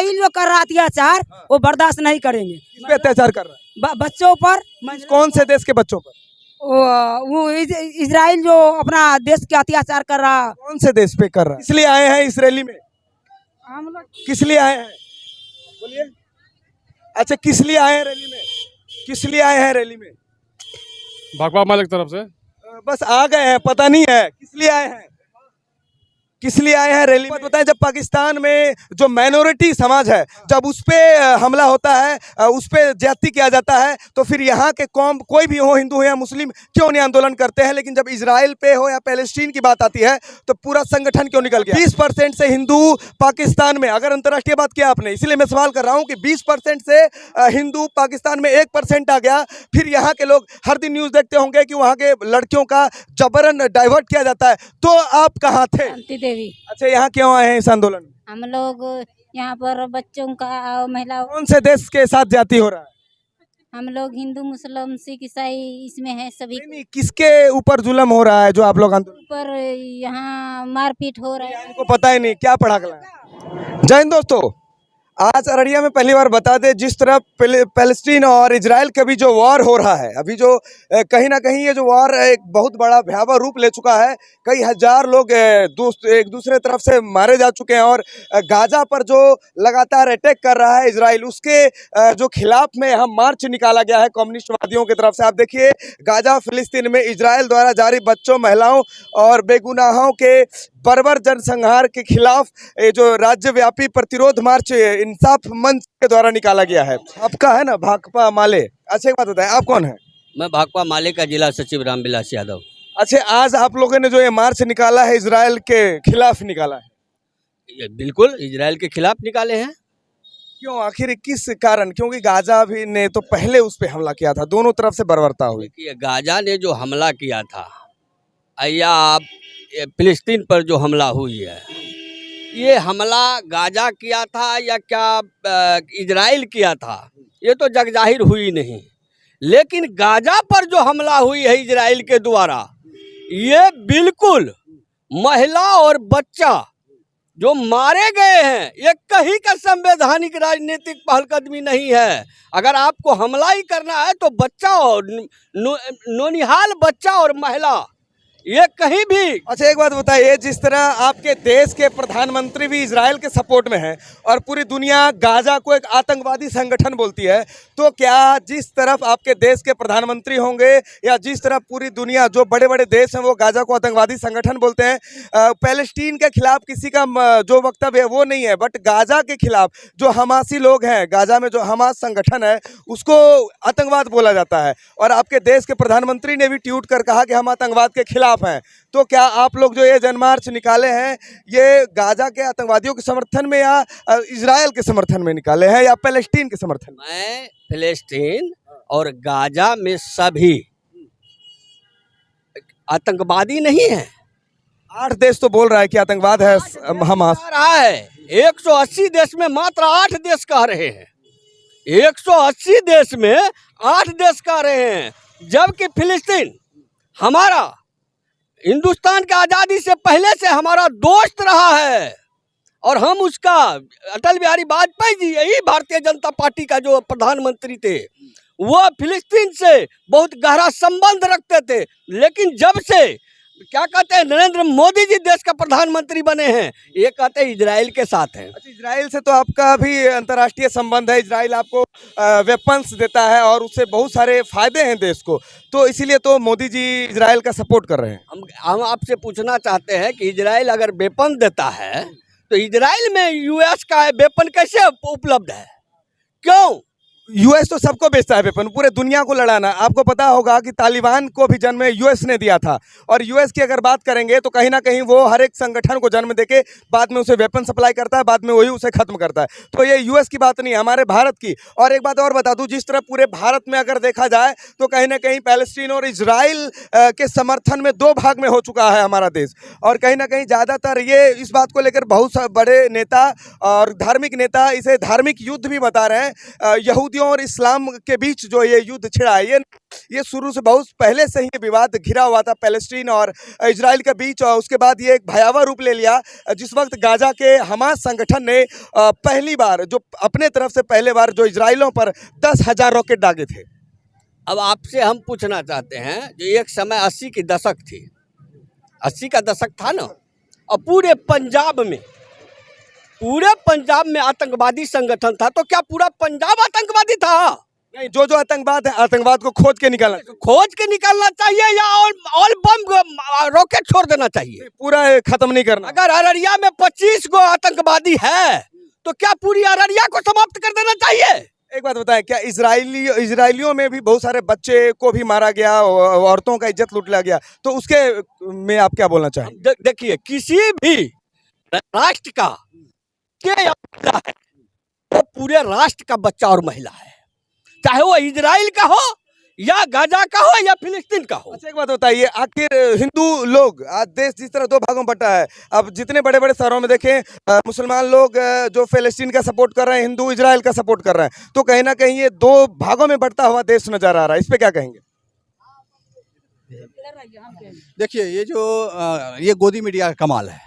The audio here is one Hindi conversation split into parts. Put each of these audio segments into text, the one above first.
इजराइल जो कर रहा अत्याचार वो बर्दाश्त नहीं करेंगे। किस पे अत्याचार कर रहा है? बच्चों पर कौन से देश के बच्चों पर? वो इजराइल जो अपना देश के अत्याचार कर रहा। कौन से देश पे कर रहा है? इसलिए आए हैं इस रैली में? हम लोग किस लिए आए हैं बोलिए? अच्छा, किस लिए आए हैं रैली में? किस लिए आए हैं रैली में? भाकपा माले की तरफ से। बस आ गए हैं, पता नहीं है किस लिए आए हैं। किस लिए आए हैं रैली में बताएं। जब पाकिस्तान में जो माइनॉरिटी समाज है जब उस पे हमला होता है, उस पे ज्यादती किया जाता है, तो फिर यहाँ के कौम कोई भी हो, हिंदू हो या मुस्लिम, क्यों नहीं आंदोलन करते हैं। लेकिन जब इजराइल पे हो या पैलेस्टीन की बात आती है तो पूरा संगठन क्यों निकल गया। 20% से हिंदू पाकिस्तान में, अगर अंतर्राष्ट्रीय बात किया आपने, इसीलिए मैं सवाल कर रहा हूँ कि 20% से हिंदू पाकिस्तान में 1% आ गया। फिर यहाँ के लोग हर दिन न्यूज़ देखते होंगे कि वहाँ के लड़कियों का जबरन डाइवर्ट किया जाता है। तो आप कहाँ थे? देवी। अच्छा, यहाँ क्यों आए हैं इस आंदोलन में? हम लोग यहाँ पर बच्चों का और महिलाओं, कौन से देश के साथ जाती हो रहा है? हम लोग हिंदू मुस्लिम सिख ईसाई इसमें है सभी नहीं, किसके ऊपर जुल्म हो रहा है जो आप लोग आंदोलन? पर यहाँ मारपीट हो रहा है। इनको पता ही नहीं क्या पढ़ा गया है। जय हिंद दोस्तों, आज अररिया में पहली बार बता दें, जिस तरह पैलेस्टीन और इजराइल का भी जो वॉर हो रहा है, अभी जो कहीं ना कहीं ये जो वॉर एक बहुत बड़ा भयावह रूप ले चुका है। कई हजार लोग एक दूसरे तरफ से मारे जा चुके हैं और गाजा पर जो लगातार अटैक कर रहा है इजराइल, उसके जो खिलाफ में यहाँ मार्च निकाला गया है कम्युनिस्टवादियों की तरफ से। आप देखिए, गाजा फिलिस्तीन में इजराइल द्वारा जारी बच्चों, महिलाओं और बेगुनाहों के बर्बर जनसंहार के खिलाफ जो राज्यव्यापी प्रतिरोध मार्च इंसाफ मंच के द्वारा निकाला गया है। आपका है ना भाकपा माले? अच्छा, एक बात बताएं, आप कौन है? मैं भाकपा माले का जिला सचिव रामविलास यादव। अच्छा, आज आप लोगों ने जो ये मार्च निकाला है इजराइल के खिलाफ निकाला है? ये बिल्कुल इजराइल के खिलाफ निकाले हैं। क्यों, आखिर किस कारण? क्योंकि गाजा भी ने तो पहले उस पे हमला किया था, दोनों तरफ से बर्बरता हुई। देखिए, गाजा ने जो हमला किया था या फिलिस्तीन पर जो हमला हुई है, ये हमला गाजा किया था या क्या इजराइल किया था, ये तो जगजाहिर हुई नहीं। लेकिन गाजा पर जो हमला हुई है इजराइल के द्वारा, ये बिल्कुल महिला और बच्चा जो मारे गए हैं, ये कहीं का संवैधानिक राजनीतिक पहलकदमी नहीं है। अगर आपको हमला ही करना है तो बच्चा और नौनिहाल बच्चा और महिला, ये कहीं भी। अच्छा, एक बात बताइए, जिस तरह आपके देश के प्रधानमंत्री भी इजराइल के सपोर्ट में हैं और पूरी दुनिया गाजा को एक आतंकवादी संगठन बोलती है, तो क्या जिस तरफ आपके देश के प्रधानमंत्री होंगे या जिस तरह पूरी दुनिया, जो बड़े बड़े देश हैं वो गाजा को आतंकवादी संगठन बोलते हैं, पैलेस्टीन के खिलाफ किसी का जो वक्तव्य है वो नहीं है, बट गाजा के खिलाफ जो हमासी लोग हैं, गाजा में जो हमास संगठन है, उसको आतंकवाद बोला जाता है। और आपके देश के प्रधानमंत्री ने भी ट्वीट कर कहा कि हम आतंकवाद के खिलाफ हैं। तो क्या आप लोग जो ये जनमार्च निकाले हैं, ये गाजा के आतंकवादियों के समर्थन में या इजराइल के समर्थन में निकाले हैं या पैलेस्टीन के समर्थन में? मैं फिलिस्तीन और गाजा में सभी आतंकवादी नहीं है। 8 देश तो बोल रहा है कि आतंकवाद है हमास। रहा है 180 देश में मात्र 8 देश कह रहे हैं। 180 देश में 8 देश कह रहे हैं, जबकि फिलिस्तीन हमारा हिंदुस्तान की आज़ादी से पहले से हमारा दोस्त रहा है। और हम उसका, अटल बिहारी वाजपेयी जी, यही भारतीय जनता पार्टी का जो प्रधानमंत्री थे, वो फिलिस्तीन से बहुत गहरा संबंध रखते थे। लेकिन जब से क्या कहते हैं नरेंद्र मोदी जी देश का प्रधानमंत्री बने हैं, ये कहते हैं इजराइल के साथ हैं। अच्छा, इजराइल से तो आपका भी अंतर्राष्ट्रीय संबंध है, इजराइल आपको वेपन्स देता है और उससे बहुत सारे फायदे हैं देश को, तो इसीलिए तो मोदी जी इजराइल का सपोर्ट कर रहे हैं। हम आपसे पूछना चाहते हैं कि इजराइल अगर वेपन देता है तो इजराइल में यूएस का वेपन कैसे उपलब्ध है? क्यों? यूएस तो सबको बेचता है वेपन, पूरे दुनिया को लड़ाना। आपको पता होगा कि तालिबान को भी जन्म यूएस ने दिया था, और यूएस की अगर बात करेंगे तो कहीं ना कहीं वो हर एक संगठन को जन्म देके बाद में उसे वेपन सप्लाई करता है, बाद में वही उसे खत्म करता है। तो ये यूएस की बात नहीं है, हमारे भारत की। और एक बात और बता दूं, जिस तरह पूरे भारत में अगर देखा जाए तो कहीं ना कहीं पैलेस्टीन और इजराइल के समर्थन में 2 भाग में हो चुका है हमारा देश। और कहीं ना कहीं ज़्यादातर ये इस बात को लेकर बहुत बड़े नेता और धार्मिक नेता इसे धार्मिक युद्ध भी बता रहे हैं। यहूदी यहूदियों और इस्लाम के बीच जो ये युद्ध छिड़ा है, ये शुरू से बहुत पहले से ही विवाद घिरा हुआ था पैलेस्टीन और इजराइल के बीच। और उसके बाद ये एक भयावह रूप ले लिया जिस वक्त गाजा के हमास संगठन ने पहली बार जो अपने तरफ से पहले बार जो इजराइलियों पर 10,000 रॉकेट दागे थे। अब आपसे हम पूछना चाहते हैं, जो एक समय 80 की दशक थी, 80 का दशक था ना, और पूरे पंजाब में आतंकवादी संगठन था, तो क्या पूरा पंजाब आतंकवादी था? नहीं, जो आतंकवाद है, आतंकवाद को खोज के निकालना चाहिए या ऑल बम रॉकेट छोड़ देना चाहिए, पूरा खत्म नहीं करना। अगर अररिया में 25 गो आतंकवादी है तो क्या पूरी अररिया को समाप्त कर देना चाहिए? एक बात बताएं, क्या इजराइलियों में भी बहुत सारे बच्चे को भी मारा गया, औरतों का इज्जत लूट लिया गया, तो उसके में आप क्या बोलना चाहेंगे? देखिए, किसी भी राष्ट्र का है वो पूरे राष्ट्र का बच्चा और महिला है, चाहे वो इजराइल का हो या गाजा का हो या फिलिस्तीन का हो। अच्छा, एक बात बताइए, आखिर हिंदू लोग आज देश जिस तरह दो भागों में बटा है, अब जितने बड़े बड़े शहरों में देखें मुसलमान लोग जो फिलिस्तीन का सपोर्ट कर रहे हैं, हिंदू इजराइल का सपोर्ट कर रहे हैं, तो कहीं ना कहीं ये दो भागों में बढ़ता हुआ देश नजर आ रहा है। इस पे क्या कहेंगे? देखिए, ये गोदी मीडिया का कमाल है,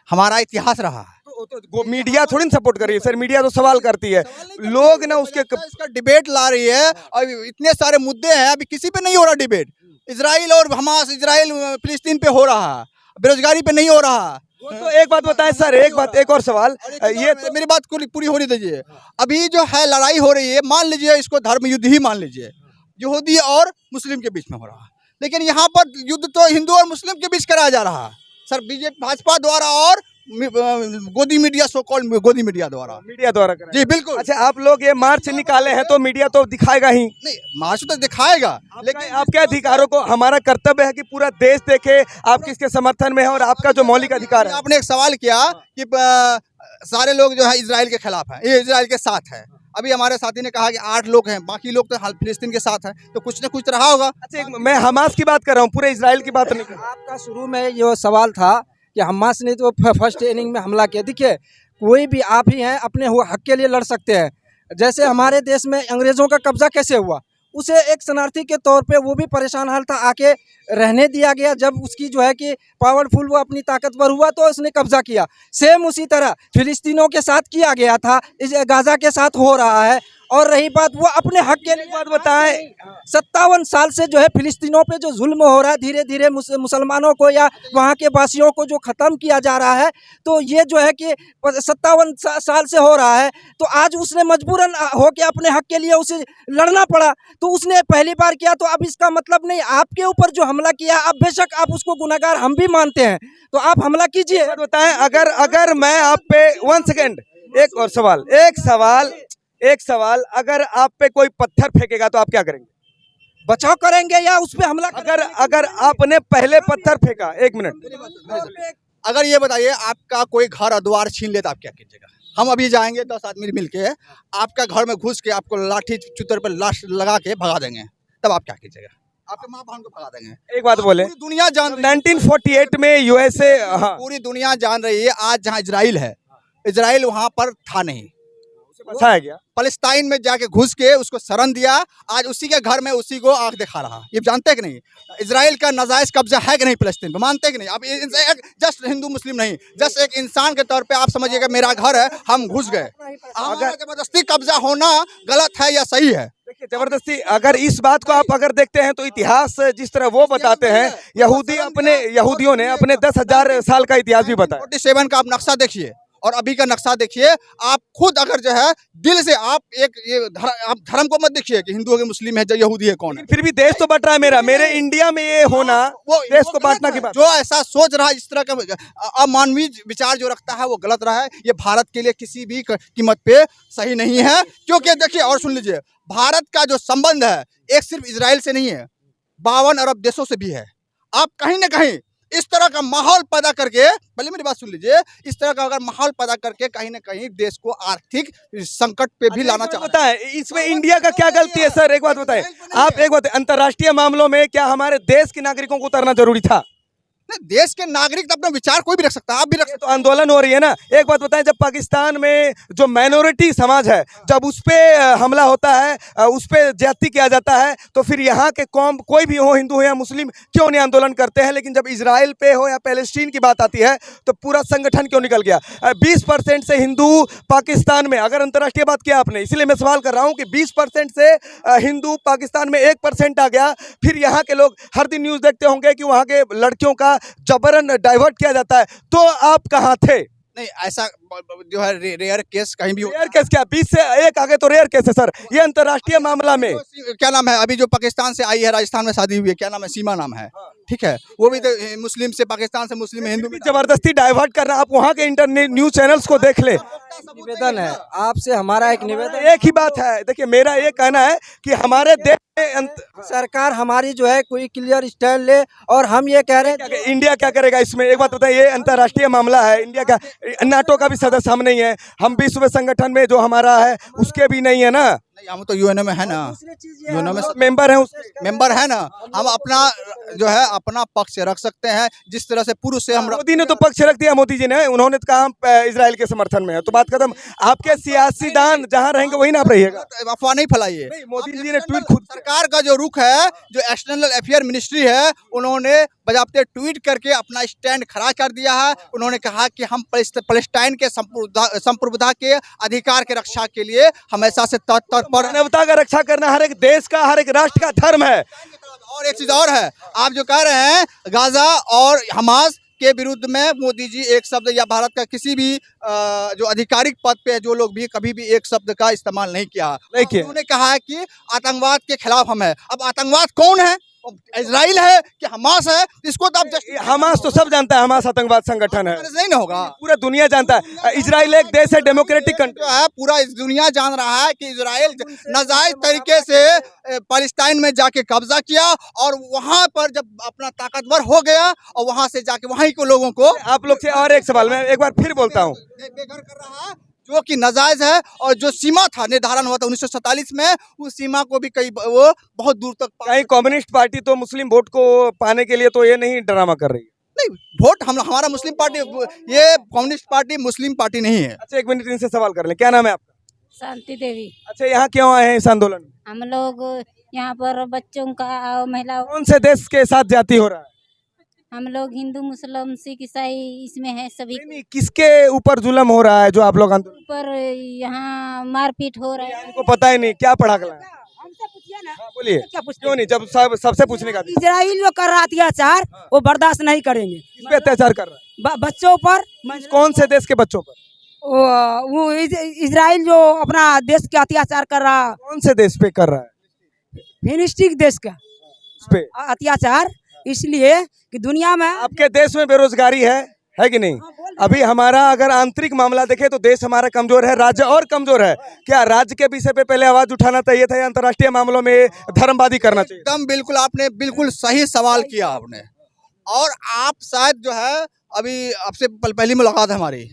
हमारा इतिहास रहा है। तो मीडिया थोड़ी ना सपोर्ट कर रही है सर, मीडिया तो सवाल करती है, लोग ना इसका डिबेट ला रही है, और इतने सारे मुद्दे हैं, अभी किसी पे नहीं हो रहा डिबेट। इजराइल और हमास, इजराइल फिलिस्तीन पे हो रहा है, बेरोजगारी पे नहीं हो रहा। तो एक बात बताएं सर, एक और सवाल, ये तो मेरी बात पूरी होने दीजिए। अभी जो है लड़ाई हो रही है, मान लीजिए इसको धर्म युद्ध ही मान लीजिए, यहूदी और मुस्लिम के बीच में हो रहा है, लेकिन यहाँ पर युद्ध तो हिंदू और मुस्लिम के बीच कराया जा रहा है सर, बीजेपी भाजपा द्वारा और गोदी मीडिया, सो कॉल्ड गोदी मीडिया द्वारा जी बिल्कुल। अच्छा, आप लोग ये मार्च निकाले हैं तो मीडिया तो दिखाएगा ही नहीं, मार्च तो दिखाएगा, लेकिन आपके अधिकारों को, हमारा कर्तव्य है कि पूरा देश देखे आप किसके समर्थन में है और आपका जो मौलिक अधिकार है। आपने एक सवाल किया कि सारे लोग जो है इजराइल के खिलाफ है, ये इजराइल के साथ है। अभी हमारे साथी ने कहा कि 8 लोग हैं, बाकी लोग तो फिलिस्तीन के साथ हैं, तो कुछ न कुछ रहा होगा। अच्छा, मैं हमास की बात कर रहा हूँ, पूरे इजराइल की बात नहीं कर रहा। आपका शुरू में ये सवाल था कि हमास ने तो फर्स्ट इनिंग में हमला किया। देखिए, कोई भी आप ही हैं, अपने हक के लिए लड़ सकते हैं। जैसे हमारे देश में अंग्रेज़ों का कब्जा कैसे हुआ, उसे एक शरणार्थी के तौर पे वो भी परेशान हाल था, आके रहने दिया गया। जब उसकी जो है कि पावरफुल, वो अपनी ताकतवर हुआ तो उसने कब्जा किया। सेम उसी तरह फिलिस्तीनों के साथ किया गया था, इस गाजा के साथ हो रहा है। और रही बात, वो अपने हक के लिए बात बताएं, 57 साल से जो है फिलिस्तीनों पे जो जुल्म हो रहा है, धीरे धीरे मुसलमानों को या वहाँ के वासियों को जो ख़त्म किया जा रहा है, तो ये जो है कि 57 साल से हो रहा है, तो आज उसने मजबूरन हो के अपने हक के लिए उसे लड़ना पड़ा। तो उसने पहली बार किया, तो अब इसका मतलब नहीं आपके ऊपर जो हमला किया, अब बेशक आप उसको गुनहगार हम भी मानते हैं, तो आप हमला कीजिए। बताएं, अगर मैं आप पे 1 सेकेंड, एक और सवाल, अगर आप पे कोई पत्थर फेंकेगा तो आप क्या करेंगे? बचाव करेंगे या उस पे हमला? अगर आपने पहले पत्थर फेंका, 1 मिनट, अगर ये बताइए आपका कोई घर और द्वार छीन ले तो आप क्या कीजिएगा? हम अभी जाएंगे 10 आदमी मिलके आपका घर में घुस के आपको लाठी चुतर पर लाश लगा के भगा देंगे, तब आप क्या कीजिएगा? आपके माँ बहन को भगा देंगे। एक बात बोले, पूरी दुनिया जान रही है, 1948 में यूएसए, हाँ, पूरी दुनिया जान रही है। आज जहाँ इजराइल है, इजराइल वहाँ पर था नहीं, बचाया गया, फलस्तीन में जाके घुस के उसको शरण दिया। आज उसी के घर में उसी को आंख दिखा रहा। ये जानते कि नहीं इजराइल का नाजायज कब्जा है कि नहीं फिलिस्तीन पे? मानते कि नहीं? अब जस्ट हिंदू मुस्लिम नहीं, जस्ट एक इंसान के तौर पे आप समझिएगा मेरा घर है, हम घुस गए। अगर जबरदस्ती कब्जा होना गलत है या सही है? देखिए, जबरदस्ती, अगर इस बात को आप अगर देखते हैं तो इतिहास जिस तरह वो बताते हैं, यहूदियों ने अपने 10,000 साल का इतिहास भी बताया। 47 का आप नक्शा देखिए और अभी का नक्शा देखिए, आप खुद अगर जो है दिल से आप आप धर्म को मत देखिए कि हिंदू है, मुस्लिम है, यहूदी है, कौन है। फिर भी देश तो बट रहा है मेरे इंडिया में ये होना, वो देश को बांटना की बात। जो ऐसा सोच रहा है, इस तरह का अमानवीय विचार जो रखता है, वो गलत रहा है। ये भारत के लिए किसी भी कीमत पे सही नहीं है, क्योंकि देखिए, और सुन लीजिए, भारत का जो संबंध है एक सिर्फ इजराइल से नहीं है, 52 अरब देशों से भी है। आप कहीं ना कहीं इस तरह का माहौल पैदा करके, पहले मेरी बात सुन लीजिए, इस तरह का अगर माहौल पैदा करके कहीं ना कहीं देश को आर्थिक संकट पे भी लाना चाहता है। इसमें इंडिया का क्या गलती है सर? एक बात बताएं आप, अंतर्राष्ट्रीय मामलों में क्या हमारे देश के नागरिकों को उतरना जरूरी था? नहीं, देश के नागरिक तो अपना विचार कोई भी रख सकता है, आप भी रख ये तो आंदोलन हो रही है ना। एक बात बताएं, जब पाकिस्तान में जो माइनॉरिटी समाज है जब उस पे हमला होता है, उस पे ज्यादती किया जाता है, तो फिर यहाँ के कौम कोई भी हो, हिंदू हो या मुस्लिम, क्यों नहीं आंदोलन करते हैं? लेकिन जब इजराइल पे हो या पैलेस्टीन की बात आती है तो पूरा संगठन क्यों निकल गया? 20% से हिंदू पाकिस्तान में, अगर अंतर्राष्ट्रीय बात किया आपने, इसीलिए मैं सवाल कर रहा हूँ कि 20% से हिंदू पाकिस्तान में 1% आ गया, फिर यहाँ के लोग हर दिन न्यूज़ देखते होंगे कि वहाँ के लड़कियों का जबरन डाइवर्ट किया जाता है, तो आप कहाँ थे? नहीं, ऐसा जो है रेयर केस कहीं भी रेयर केस क्या? 20 से 1 आगे तो रेयर केस है सर, ये अंतर्राष्ट्रीय मामला में। क्या नाम है अभी जो पाकिस्तान से आई है, राजस्थान में शादी हुई है, क्या नाम है, सीमा नाम है, ठीक है, वो भी तो मुस्लिम से, पाकिस्तान से मुस्लिम हिंदू में जबरदस्ती डाइवर्ट करना, आप वहाँ के इंटरनेट न्यूज चैनल्स को देख ले। निवेदन है आपसे, हमारा एक निवेदन, एक ही बात है, देखिए मेरा ये कहना है कि हमारे देश में सरकार हमारी जो है कोई क्लियर स्टैंड ले, और हम ये कह रहे हैं इंडिया क्या करेगा इसमें? एक बात बताइए, ये अंतर्राष्ट्रीय मामला है, इंडिया का, नाटो का भी सदस्य हम नहीं है, हम विश्व संगठन में जो हमारा है उसके भी नहीं है ना। नहीं, हम तो यूएनओ में है ना, यूएनओ में मेंबर है, मेंबर है ना, हम अपना जो है अपना पक्ष रख सकते हैं, जिस तरह से पुरुष से हम मोदी ने तो पक्ष रख दिया, मोदी जी ने, उन्होंने तो कहा हम इजराइल के समर्थन में है, तो बात खत्म। आपके सियासी दान जहां रहेंगे वही ना आप रहिएगा। अफवाह नहीं फैलाइए। मोदी जी ने ट्वीट खुद, सरकार का जो रुख है, जो एक्सटर्नल अफेयर मिनिस्ट्री है, उन्होंने बजाबते ट्वीट करके अपना स्टैंड खड़ा कर दिया है। उन्होंने कहा कि हम पैलेस्टाइन के संप्रभुता के अधिकार के रक्षा के लिए हमेशा से तत्पर। मानवता का रक्षा करना हर एक देश का, हर एक राष्ट्र का धर्म है। और एक चीज और है, आप जो कह रहे हैं गाजा और हमास के विरुद्ध में मोदी जी एक शब्द, या भारत का किसी भी जो आधिकारिक पद पे है जो लोग भी, कभी भी एक शब्द का इस्तेमाल नहीं किया। उन्होंने कहा है कि आतंकवाद के खिलाफ हम है। अब आतंकवाद कौन है? इजराइल है कि हमास है? इसको तो आप हमास तो सब जानता है, हमास आतंकवाद संगठन है, नहीं ना होगा, पूरा दुनिया जानता है। इजराइल एक देश है, डेमोक्रेटिक कंट्री है, पूरा दुनिया जान रहा है कि इजराइल नाजायज तरीके से पैलेस्टाइन में जाके कब्जा किया, और वहां पर जब अपना ताकतवर हो गया और वहां से जाके वहीं के लोगों को। आप लोग से और एक सवाल मैं एक बार फिर बोलता हूँ, बेघर कर रहा है, जो कि नाजायज है, और जो सीमा था निर्धारण हुआ था 1947 में, उस सीमा को भी कई वो बहुत दूर तक कहीं कम्युनिस्ट पार्टी तो मुस्लिम वोट को पाने के लिए तो ये नहीं ड्रामा कर रही है। नहीं, वोट हमारा मुस्लिम पार्टी, ये कम्युनिस्ट पार्टी मुस्लिम पार्टी नहीं है। अच्छा, 1 मिनट इनसे सवाल कर लें, क्या नाम है आपका? शांति देवी। अच्छा, यहाँ क्यों आए हैं इस आंदोलन में? हम लोग यहाँ पर बच्चों का और महिलाओं, कौन से देश के साथ जाति हो रहा है? हम लोग हिंदू मुस्लिम सिख ईसाई इसमें है सभी नहीं, किसके ऊपर जुल्म हो रहा है जो आप लोग आंदोलन? पर यहाँ मारपीट हो रहा है। हमको पता ही नहीं, क्या पढ़ा गया है? हमसे पूछिए ना, हाँ, बोलिए, क्या पूछते क्यों नहीं? जब सबसे पूछने का इजराइल जो कर रहा अत्याचार वो बर्दाश्त नहीं करेंगे। किस पे अत्याचार कर रहा है? बच्चों पर, कौन से देश के बच्चों पर? वो इजराइल जो अपना देश के अत्याचार कर रहा, कौन से देश पे कर रहा है? फिलिस्तीन देश का उस पे अत्याचार, इसलिए कि दुनिया में आपके देश में बेरोजगारी है कि नहीं? अभी हमारा अगर आंतरिक मामला देखें तो देश हमारा कमजोर है, राज्य और कमजोर है। क्या राज्य के विषय पे पहले आवाज उठाना चाहिए था या अंतर्राष्ट्रीय मामलों में धर्मवादी करना चाहिए? एकदम बिल्कुल, आपने बिल्कुल सही सवाल किया आपने। और आप शायद जो है अभी आपसे पहली मुलाकात है हमारी,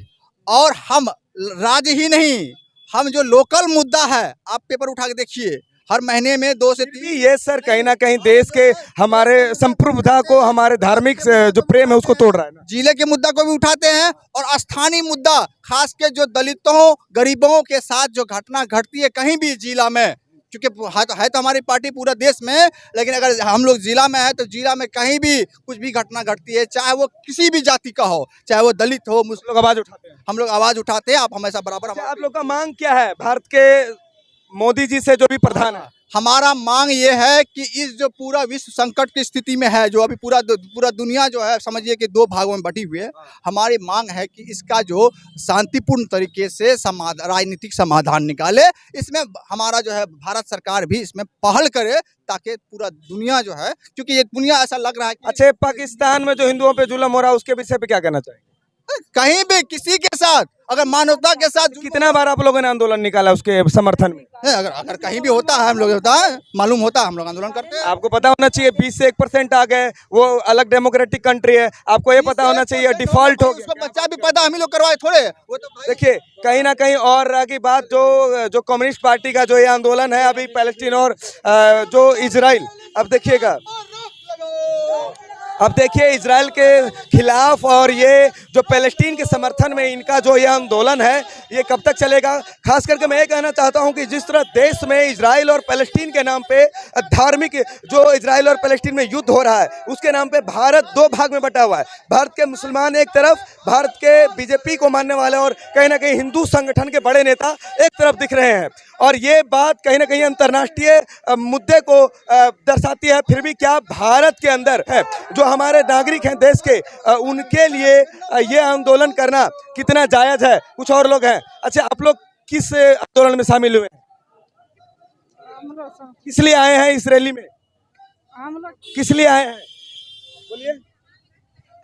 और हम राज्य ही नहीं, हम जो लोकल मुद्दा है, आप पेपर उठा के देखिए, हर महीने में 2 से 3। ये सर कहीं ना कहीं देश के हमारे संप्रभुता को, हमारे धार्मिक जो प्रेम है उसको तोड़ रहा है ना। जिले के मुद्दा को भी उठाते हैं, और स्थानीय मुद्दा, खास के जो दलितों गरीबों के साथ जो घटना घटती है कहीं भी जिला में, क्योंकि है तो हमारी पार्टी पूरा देश में, लेकिन अगर हम लोग जिला में है तो जिला में कहीं भी कुछ भी घटना घटती है, चाहे वो किसी भी जाति का हो, चाहे वो दलित हो, मुस्लिम, लोग आवाज उठाते हैं, हम लोग आवाज उठाते हैं। आप हमेशा बराबर। अच्छा, आप लोग का मांग क्या है भारत के मोदी जी से, जो भी प्रधान है? हमारा मांग ये है कि इस जो पूरा विश्व संकट की स्थिति में है, जो अभी पूरा दुनिया जो है, समझिए कि 2 भागों में बटी हुई है, हमारी मांग है कि इसका जो शांतिपूर्ण तरीके से राजनीतिक समाधान निकाले। इसमें हमारा जो है भारत सरकार भी इसमें पहल करे, ताकि पूरा दुनिया जो है, क्योंकि ये दुनिया ऐसा लग रहा है कि अच्छा, पाकिस्तान में जो हिंदुओं पे जुल्म हो रहा है उसके विषय पे क्या कहना चाहिए? कहीं भी किसी के साथ, अगर मानवता के साथ, कितना बार आप लोगों ने आंदोलन निकाला उसके समर्थन में? अगर कहीं भी होता है, हम लोग होता है, मालूम होता है, हम लोग आंदोलन करते हैं। आपको पता होना चाहिए 20 से 1% आ गए, वो अलग डेमोक्रेटिक कंट्री है, आपको ये पता होना चाहिए डिफॉल्ट हो गया। उसका बच्चा भी पता, हम ही लोग करवाए थोड़े, वो तो देखिए कहीं ना कहीं। और रह गई बात जो कम्युनिस्ट पार्टी का जो ये आंदोलन है अभी पैलेस्टीन और जो इजराइल, अब देखिएगा अब देखिए इजराइल के खिलाफ और ये जो पैलेस्टीन के समर्थन में इनका जो ये आंदोलन है ये कब तक चलेगा। खास करके मैं ये कहना चाहता हूं कि जिस तरह देश में इजराइल और पैलेस्टीन के नाम पे धार्मिक जो इजराइल और पैलेस्टीन में युद्ध हो रहा है उसके नाम पे भारत दो भाग में बटा हुआ है। भारत के मुसलमान एक तरफ, भारत के बीजेपी को मानने वाले और कहीं ना कहीं हिंदू संगठन के बड़े नेता एक तरफ दिख रहे हैं और ये बात कहीं ना कहीं अंतर्राष्ट्रीय मुद्दे को दर्शाती है। फिर भी क्या भारत के अंदर है जो हमारे नागरिक हैं देश के उनके लिए ये आंदोलन करना कितना जायज है। कुछ और लोग हैं। अच्छा, आप लोग किस आंदोलन में शामिल हुए, किस लिए आए हैं इस रैली में, किस लिए आए हैं बोलिए।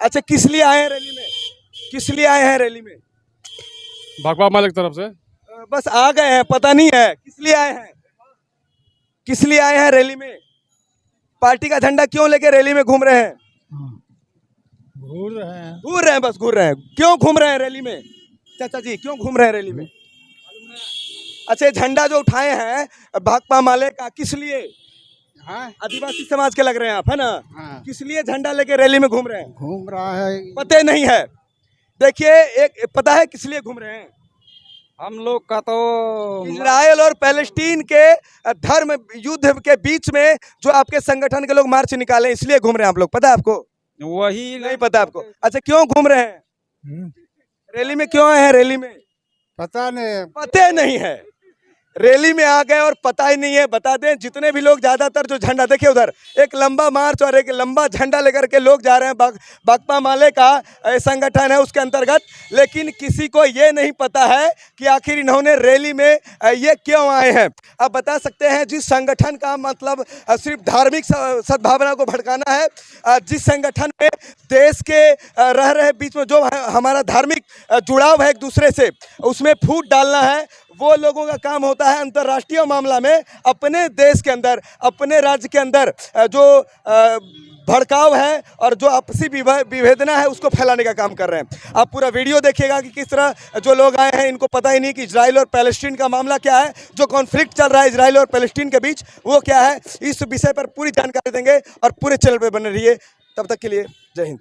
अच्छा, किस लिए आए हैं रैली में, किस लिए आए हैं रैली में? भाकपा माले की तरफ से। बस आ गए हैं, पता नहीं है किस लिए आए हैं, किस लिए आए हैं रैली में? पार्टी का झंडा क्यों लेके रैली में घूम रहे हैं? घूर रहे हैं। घूर रहे हैं, बस घूर रहे हैं। क्यों घूम रहे हैं रैली में चाचा जी, क्यों घूम रहे हैं रैली में? अच्छा, झंडा जो उठाए हैं भाकपा माले का किस लिए? हाँ, आदिवासी समाज के लग रहे हैं आप, है ना? हाँ। किस लिए झंडा लेके रैली में घूम रहे हैं? घूम रहा है। पता नहीं है। देखिए, एक पता है किस लिए घूम रहे हैं? हम लोग का तो इजराइल और पैलेस्टीन के धर्म युद्ध के बीच में जो आपके संगठन के लोग मार्च निकाले इसलिए घूम रहे हैं आप लोग, पता है आपको? वही नहीं पता आपको? अच्छा, क्यों घूम रहे हैं रैली में, क्यों आए हैं रैली में? पता नहीं। पता नहीं है, रैली में आ गए और पता ही नहीं है। बता दें, जितने भी लोग ज्यादातर जो झंडा देखिए उधर एक लंबा मार्च और एक लंबा झंडा लेकर के लोग जा रहे हैं भाकपा माले का संगठन है उसके अंतर्गत, लेकिन किसी को ये नहीं पता है कि आखिर इन्होंने रैली में ये क्यों आए हैं। अब बता सकते हैं जिस संगठन का मतलब सिर्फ धार्मिक सद्भावना को भड़काना है, जिस संगठन में देश के रह रहे बीच में जो हमारा धार्मिक जुड़ाव है एक दूसरे से उसमें फूट डालना है, वो लोगों का काम होता है अंतर्राष्ट्रीय मामला में अपने देश के अंदर, अपने राज्य के अंदर जो भड़काव है और जो आपसी विभेदना है उसको फैलाने का काम कर रहे हैं। आप पूरा वीडियो देखिएगा कि किस तरह जो लोग आए हैं इनको पता ही नहीं कि इजराइल और पैलेस्टीन का मामला क्या है, जो कॉन्फ्लिक्ट चल रहा है इजराइल और पैलेस्टीन के बीच वो क्या है। इस विषय पर पूरी जानकारी देंगे और पूरे चैनल पर बने रहिए। तब तक के लिए जय हिंद।